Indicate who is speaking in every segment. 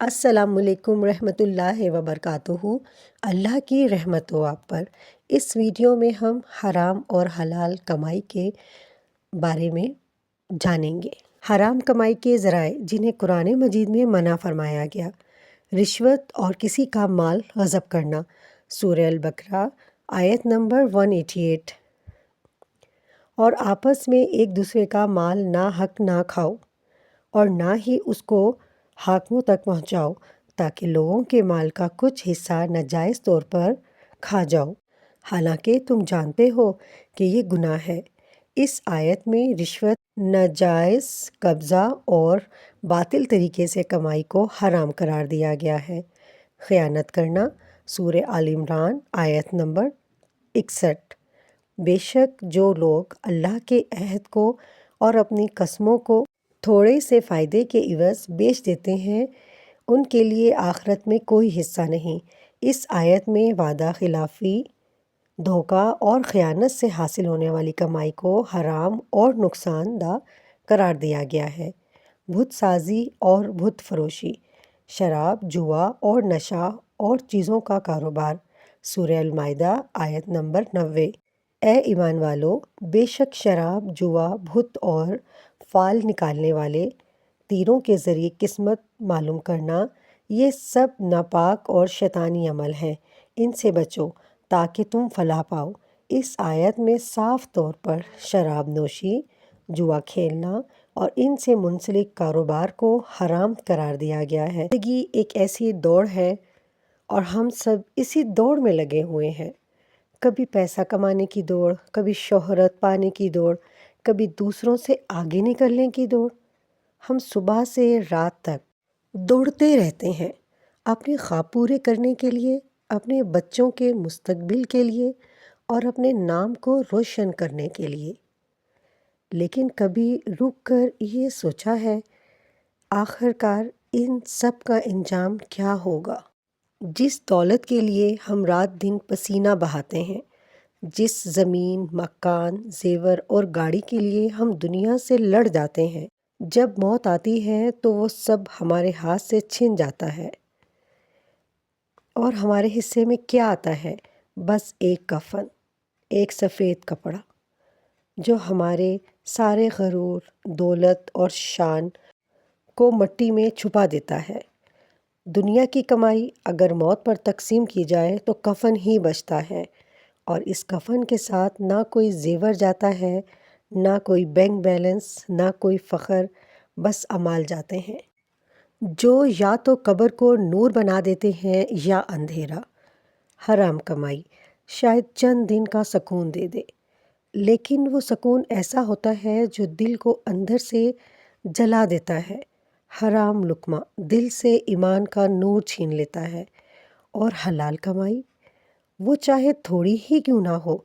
Speaker 1: السلام علیکم رحمۃ اللہ وبرکاتہ۔ اللہ کی رحمت ہو آپ پر۔ اس ویڈیو میں ہم حرام اور حلال کمائی کے بارے میں جانیں گے۔ حرام کمائی کے ذرائع جنہیں قرآن مجید میں منع فرمایا گیا: رشوت اور کسی کا مال غصب کرنا، سورہ البقرہ آیت نمبر 188۔ اور آپس میں ایک دوسرے کا مال ناحق نہ کھاؤ، اور نہ ہی اس کو حاکموں تک پہنچاؤ تاکہ لوگوں کے مال کا کچھ حصہ ناجائز طور پر کھا جاؤ، حالانکہ تم جانتے ہو کہ یہ گناہ ہے۔ اس آیت میں رشوت، ناجائز قبضہ اور باطل طریقے سے کمائی کو حرام قرار دیا گیا ہے۔ خیانت کرنا، سورہ آل عمران آیت نمبر 61۔ بے شک جو لوگ اللہ کے عہد کو اور اپنی قسموں کو تھوڑے سے فائدے کے عوض بیچ دیتے ہیں، ان کے لیے آخرت میں کوئی حصہ نہیں۔ اس آیت میں وعدہ خلافی، دھوکہ اور خیانت سے حاصل ہونے والی کمائی کو حرام اور نقصان دہ قرار دیا گیا ہے۔ بت سازی اور بت فروشی، شراب، جوا اور نشہ اور چیزوں کا کاروبار، سورہ المائدہ آیت نمبر 90۔ اے ایمان والو، بے شک شراب، جوا، بت اور فال نکالنے والے تیروں کے ذریعے قسمت معلوم کرنا، یہ سب ناپاک اور شیطانی عمل ہیں، ان سے بچو تاکہ تم فلاح پاؤ۔ اس آیت میں صاف طور پر شراب نوشی، جوا کھیلنا اور ان سے منسلک کاروبار کو حرام قرار دیا گیا ہے۔ زندگی ایک ایسی دوڑ ہے اور ہم سب اسی دوڑ میں لگے ہوئے ہیں۔ کبھی پیسہ کمانے کی دوڑ، کبھی شہرت پانے کی دوڑ، کبھی دوسروں سے آگے نکلنے کی دوڑ۔ ہم صبح سے رات تک دوڑتے رہتے ہیں، اپنے خواب پورے کرنے کے لیے، اپنے بچوں کے مستقبل کے لیے اور اپنے نام کو روشن کرنے کے لیے۔ لیکن کبھی رک کر یہ سوچا ہے، آخر کار ان سب کا انجام کیا ہوگا؟ جس دولت کے لیے ہم رات دن پسینہ بہاتے ہیں، جس زمین، مکان، زیور اور گاڑی کے لیے ہم دنیا سے لڑ جاتے ہیں، جب موت آتی ہے تو وہ سب ہمارے ہاتھ سے چھن جاتا ہے، اور ہمارے حصے میں کیا آتا ہے؟ بس ایک کفن، ایک سفید کپڑا، جو ہمارے سارے غرور، دولت اور شان کو مٹی میں چھپا دیتا ہے۔ دنیا کی کمائی اگر موت پر تقسیم کی جائے تو کفن ہی بچتا ہے، اور اس کفن کے ساتھ نہ کوئی زیور جاتا ہے، نہ کوئی بینک بیلنس، نہ کوئی فخر، بس اعمال جاتے ہیں، جو یا تو قبر کو نور بنا دیتے ہیں یا اندھیرا۔ حرام کمائی شاید چند دن کا سکون دے دے، لیکن وہ سکون ایسا ہوتا ہے جو دل کو اندر سے جلا دیتا ہے۔ حرام لقمہ دل سے ایمان کا نور چھین لیتا ہے، اور حلال کمائی، وہ چاہے تھوڑی ہی کیوں نہ ہو،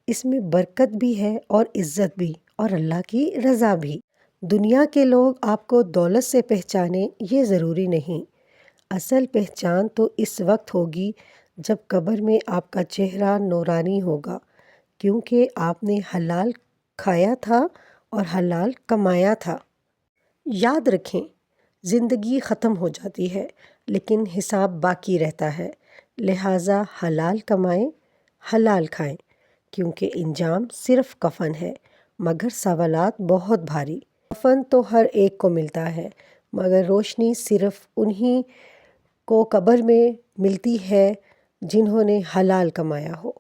Speaker 1: اس میں برکت بھی ہے اور عزت بھی، اور اللہ کی رضا بھی۔ دنیا کے لوگ آپ کو دولت سے پہچانیں یہ ضروری نہیں، اصل پہچان تو اس وقت ہوگی جب قبر میں آپ کا چہرہ نورانی ہوگا، کیونکہ آپ نے حلال کھایا تھا اور حلال کمایا تھا۔ یاد رکھیں، زندگی ختم ہو جاتی ہے لیکن حساب باقی رہتا ہے، لہٰذا حلال کمائیں، حلال کھائیں، کیونکہ انجام صرف کفن ہے، مگر سوالات بہت بھاری۔ کفن تو ہر ایک کو ملتا ہے، مگر روشنی صرف انہی کو قبر میں ملتی ہے جنہوں نے حلال کمایا ہو۔